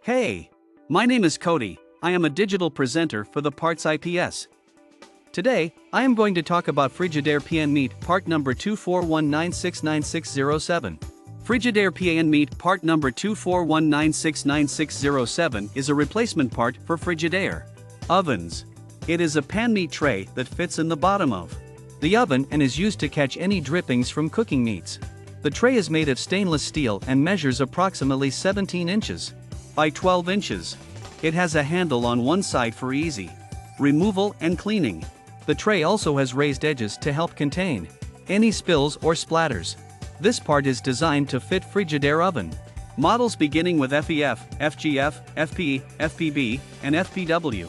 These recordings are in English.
Hey! My name is Cody. I am a digital presenter for the PartsIPS. Today, I am going to talk about Frigidaire PAN-MEAT part number 241969607. Frigidaire PAN-MEAT part number 241969607 is a replacement part for Frigidaire ovens. It is a pan-meat tray that fits in the bottom of the oven and is used to catch any drippings from cooking meats. The tray is made of stainless steel and measures approximately 17 inches by 12 inches. It has a handle on one side for easy removal and cleaning. The tray also has raised edges to help contain any spills or splatters. This part is designed to fit Frigidaire oven models beginning with FEF, FGF, FP, FPB, and FPW.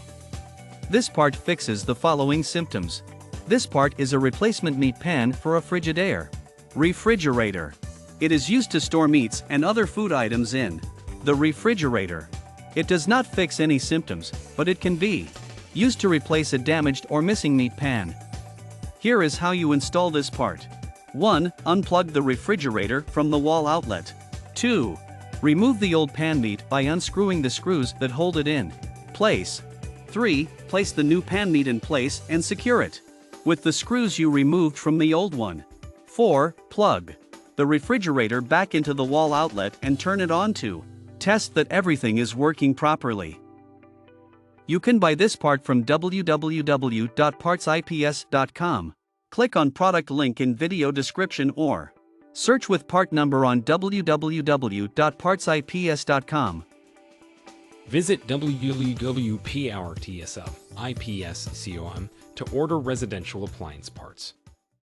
This part fixes the following symptoms. This part is a replacement meat pan for a Frigidaire refrigerator. It is used to store meats and other food items in the refrigerator. It does not fix any symptoms, but it can be used to replace a damaged or missing meat pan. Here is how you install this part. 1. Unplug the refrigerator from the wall outlet. 2. Remove the old pan meat by unscrewing the screws that hold it in place. 3. Place the new pan meat in place and secure it with the screws you removed from the old one. 4. Plug the refrigerator back into the wall outlet and turn it on to test that everything is working properly. You can buy this part from www.partsips.com. Click on product link in video description or search with part number on www.partsips.com. Visit www.partsIPS.com to order residential appliance parts.